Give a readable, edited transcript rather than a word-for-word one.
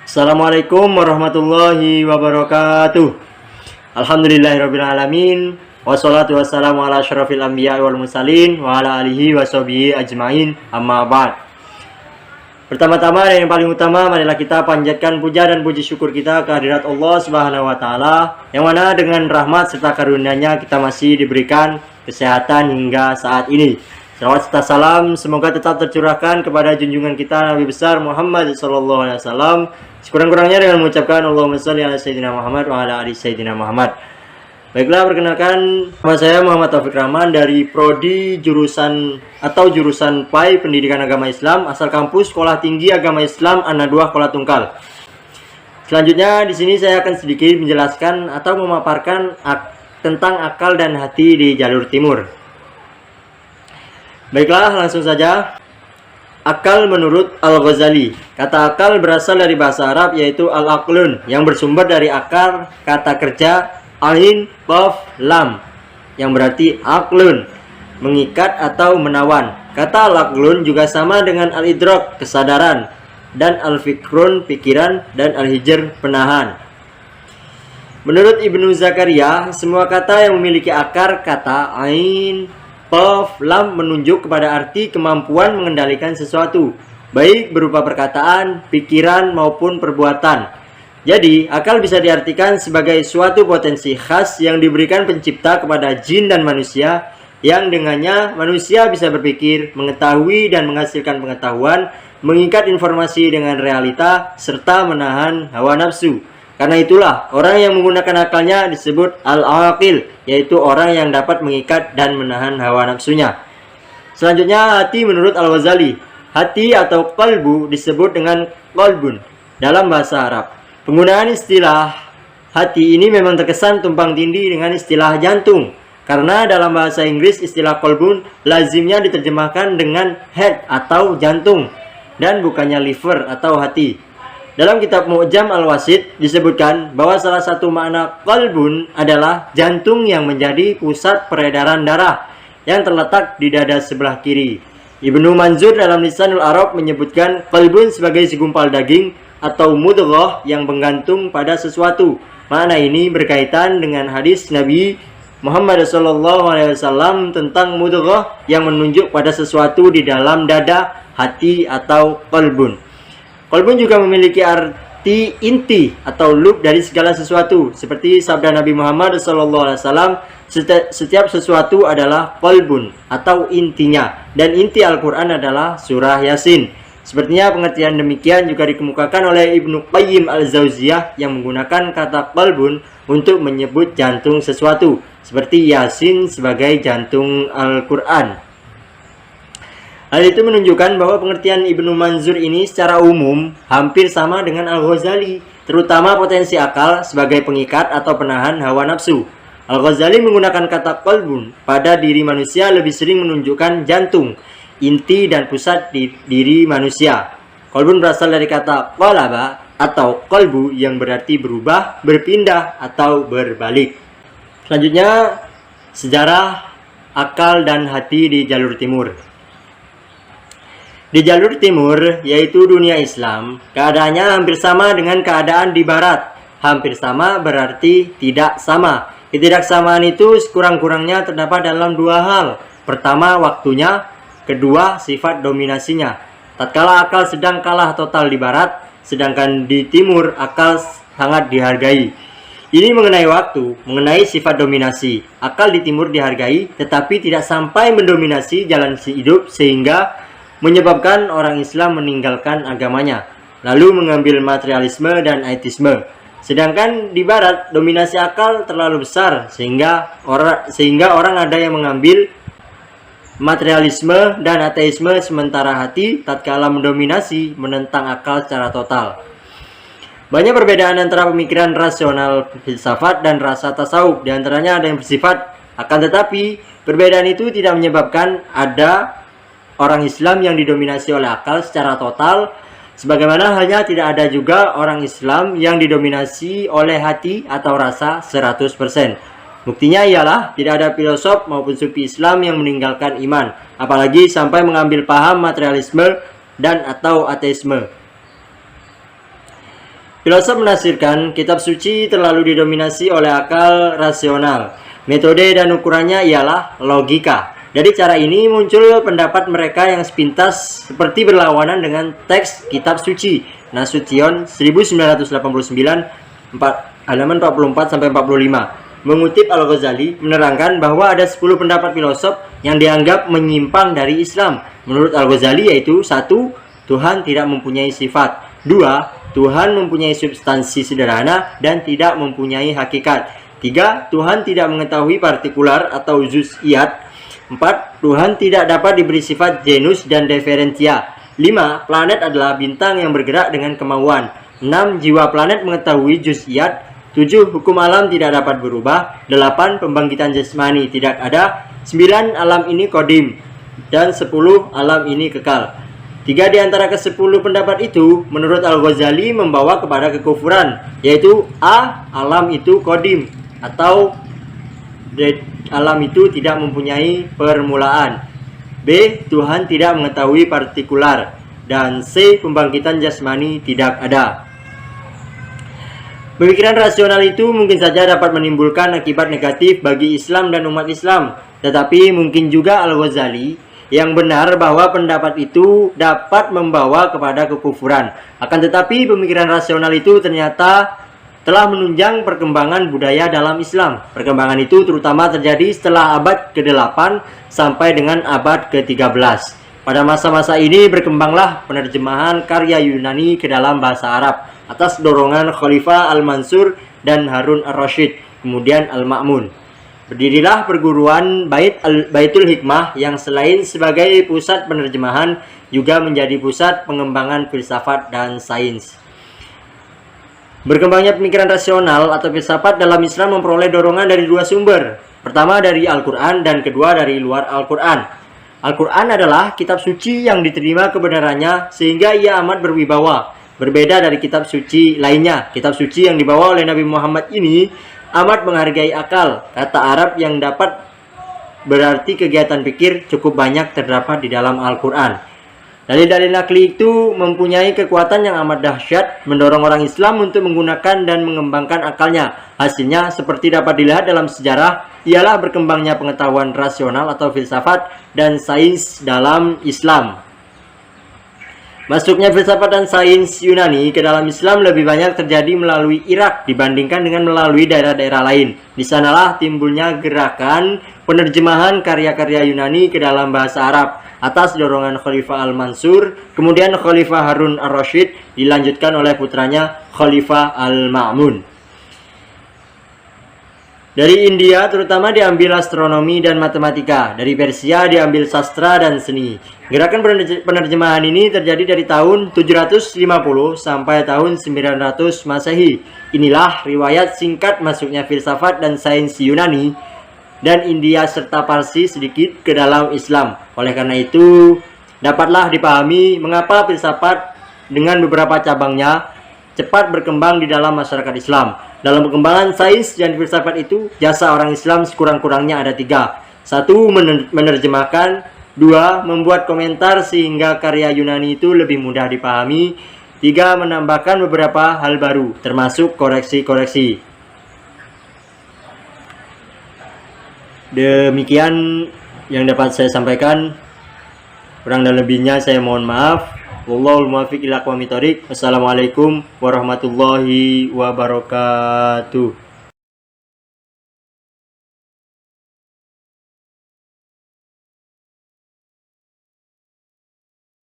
Assalamualaikum warahmatullahi wabarakatuh. Alhamdulillahirrabbilalamin. Wassalatu wassalamu ala asyrafil anbiya wal mursalin wa ala alihi wa sahbihi ajmain, amma ba'd. Pertama-tama dan yang paling utama, marilah kita panjatkan puja dan puji syukur kita kehadirat Allah Subhanahu wa taala, yang mana dengan rahmat serta karunia-Nya kita masih diberikan kesehatan hingga saat ini. Salawat serta salam semoga tetap tercurahkan kepada junjungan kita Nabi besar Muhammad sallallahu alaihi wasallam. Sekurang-kurangnya dengan mengucapkan Allahumma shalli ala sayyidina Muhammad wa ala ali sayyidina Muhammad. Baiklah, perkenalkan, nama saya Muhammad Taufik Rahman dari prodi jurusan PAI Pendidikan Agama Islam asal kampus Sekolah Tinggi Agama Islam An-Nadwah Kuala Tungkal. Selanjutnya di sini saya akan sedikit menjelaskan atau memaparkan tentang akal dan hati di jalur timur. Baiklah, langsung saja. Akal menurut Al-Ghazali. Kata akal berasal dari bahasa Arab yaitu al-aqlun, yang bersumber dari akar kata kerja ain, qaf, lam, yang berarti aqlun, mengikat atau menawan. Kata al-aqlun juga sama dengan al-idrak, kesadaran, dan al-fikrun, pikiran, dan al-hijr, penahan. Menurut Ibnu Zakaria, semua kata yang memiliki akar kata ain, qaf, lam menunjuk kepada arti kemampuan mengendalikan sesuatu, baik berupa perkataan, pikiran, maupun perbuatan. Jadi, akal bisa diartikan sebagai suatu potensi khas yang diberikan pencipta kepada jin dan manusia, yang dengannya manusia bisa berpikir, mengetahui dan menghasilkan pengetahuan, mengikat informasi dengan realita, serta menahan hawa nafsu. Karena itulah, orang yang menggunakan akalnya disebut al-aqil, yaitu orang yang dapat mengikat dan menahan hawa nafsunya. Selanjutnya, hati menurut Al-Ghazali. Hati atau qalbu disebut dengan qalbun dalam bahasa Arab. Penggunaan istilah hati ini memang terkesan tumpang tindih dengan istilah jantung, karena dalam bahasa Inggris istilah qalbun lazimnya diterjemahkan dengan head atau jantung, dan bukannya liver atau hati. Dalam kitab Mu'jam Al-Wasit disebutkan bahwa salah satu makna qalbun adalah jantung yang menjadi pusat peredaran darah yang terletak di dada sebelah kiri. Ibnu Manzur dalam Lisanul Arab menyebutkan qalbun sebagai segumpal daging atau mudghah yang menggantung pada sesuatu. Makna ini berkaitan dengan hadis Nabi Muhammad SAW tentang mudghah yang menunjuk pada sesuatu di dalam dada, hati atau qalbun. Qalbun juga memiliki arti inti atau lub dari segala sesuatu, seperti sabda Nabi Muhammad SAW, setiap sesuatu adalah qalbun atau intinya, dan inti Al-Quran adalah surah Yasin. Sepertinya pengertian demikian juga dikemukakan oleh Ibnu Qayyim Al-Jauziyah yang menggunakan kata qalbun untuk menyebut jantung sesuatu, seperti Yasin sebagai jantung Al-Quran. Hal itu menunjukkan bahwa pengertian Ibnu Manzur ini secara umum hampir sama dengan Al-Ghazali, terutama potensi akal sebagai pengikat atau penahan hawa nafsu. Al-Ghazali menggunakan kata qalbun pada diri manusia lebih sering menunjukkan jantung, inti dan pusat di diri manusia. Qalbun berasal dari kata qalaba atau qalbu yang berarti berubah, berpindah, atau berbalik. Selanjutnya, sejarah akal dan hati di jalur timur. Di jalur timur, yaitu dunia Islam, keadaannya hampir sama dengan keadaan di barat. Hampir sama berarti tidak sama. Ketidaksamaan itu sekurang-kurangnya terdapat dalam dua hal. Pertama, waktunya. Kedua, sifat dominasinya. Tatkala akal sedang kalah total di barat, sedangkan di timur akal sangat dihargai. Ini mengenai waktu, mengenai sifat dominasi. Akal di timur dihargai, tetapi tidak sampai mendominasi jalan hidup sehingga menyebabkan orang Islam meninggalkan agamanya, lalu mengambil materialisme dan ateisme. Sedangkan di barat, dominasi akal terlalu besar sehingga orang ada yang mengambil materialisme dan ateisme, sementara hati tatkala mendominasi menentang akal secara total. Banyak perbedaan antara pemikiran rasional filsafat dan rasa tasawuf. Di antaranya ada yang bersifat, akan tetapi perbedaan itu tidak menyebabkan ada orang Islam yang didominasi oleh akal secara total, sebagaimana halnya tidak ada juga orang Islam yang didominasi oleh hati atau rasa 100%. Buktinya ialah tidak ada filosof maupun sufi Islam yang meninggalkan iman, apalagi sampai mengambil paham materialisme dan atau ateisme. Filosof menafsirkan kitab suci terlalu didominasi oleh akal rasional. Metode dan ukurannya ialah logika. Dari cara ini muncul pendapat mereka yang sepintas seperti berlawanan dengan teks kitab suci. Nasution 1989 halaman 44-45. Mengutip Al-Ghazali menerangkan bahwa ada 10 pendapat filosof yang dianggap menyimpang dari Islam. Menurut Al-Ghazali yaitu 1. Tuhan tidak mempunyai sifat. 2. Tuhan mempunyai substansi sederhana dan tidak mempunyai hakikat. 3. Tuhan tidak mengetahui partikular atau juz'iyat. 4. Tuhan tidak dapat diberi sifat genus dan diferensia. 5. Planet adalah bintang yang bergerak dengan kemauan. 6. Jiwa planet mengetahui juz'iyat. 7. Hukum alam tidak dapat berubah. 8. Pembangkitan jasmani tidak ada. 9. Alam ini kodim. Dan 10. Alam ini kekal. 3 di antara ke-10 pendapat itu menurut Al-Ghazali membawa kepada kekufuran, yaitu A. Alam itu kodim atau alam itu tidak mempunyai permulaan. B. Tuhan tidak mengetahui partikular. Dan C. Pembangkitan jasmani tidak ada. Pemikiran rasional itu mungkin saja dapat menimbulkan akibat negatif bagi Islam dan umat Islam. Tetapi mungkin juga Al-Ghazali yang benar bahwa pendapat itu dapat membawa kepada kekufuran. Akan tetapi pemikiran rasional itu ternyata telah menunjang perkembangan budaya dalam Islam. Perkembangan itu terutama terjadi setelah abad ke-8 sampai dengan abad ke-13. Pada masa-masa ini berkembanglah penerjemahan karya Yunani ke dalam bahasa Arab atas dorongan Khalifah Al-Mansur dan Harun Ar-Rasyid, kemudian Al-Ma'mun. Berdirilah perguruan Baitul Hikmah yang selain sebagai pusat penerjemahan juga menjadi pusat pengembangan filsafat dan sains. Berkembangnya pemikiran rasional atau filsafat dalam Islam memperoleh dorongan dari 2 sumber. Pertama dari Al-Quran dan kedua dari luar Al-Quran. Al-Quran adalah kitab suci yang diterima kebenarannya sehingga ia amat berwibawa. Berbeda dari kitab suci lainnya, kitab suci yang dibawa oleh Nabi Muhammad ini amat menghargai akal. Kata Arab yang dapat berarti kegiatan pikir cukup banyak terdapat di dalam Al-Quran. Dalil-dalil nakli itu mempunyai kekuatan yang amat dahsyat, mendorong orang Islam untuk menggunakan dan mengembangkan akalnya. Hasilnya seperti dapat dilihat dalam sejarah, ialah berkembangnya pengetahuan rasional atau filsafat dan sains dalam Islam. Masuknya filsafat dan sains Yunani ke dalam Islam lebih banyak terjadi melalui Irak dibandingkan dengan melalui daerah-daerah lain. Di sanalah timbulnya gerakan penerjemahan karya-karya Yunani ke dalam bahasa Arab atas dorongan Khalifah Al-Mansur, kemudian Khalifah Harun Ar-Rasyid dilanjutkan oleh putranya Khalifah Al-Ma'mun. Dari India terutama diambil astronomi dan matematika, dari Persia diambil sastra dan seni. Gerakan penerjemahan ini terjadi dari tahun 750 sampai tahun 900 Masehi. Inilah riwayat singkat masuknya filsafat dan sains Yunani dan India serta Parsi sedikit ke dalam Islam. Oleh karena itu, dapatlah dipahami mengapa filsafat dengan beberapa cabangnya cepat berkembang di dalam masyarakat Islam. Dalam perkembangan sains dan filsafat itu, jasa orang Islam sekurang-kurangnya ada 3. 1. Menerjemahkan. 2. Membuat komentar sehingga karya Yunani itu lebih mudah dipahami. 3. Menambahkan beberapa hal baru, termasuk koreksi-koreksi. Demikian yang dapat saya sampaikan. Kurang dan lebihnya saya mohon maaf. Wallahul muwaffiq ila aqwamit thoriq. Wassalamualaikum warahmatullahi wabarakatuh.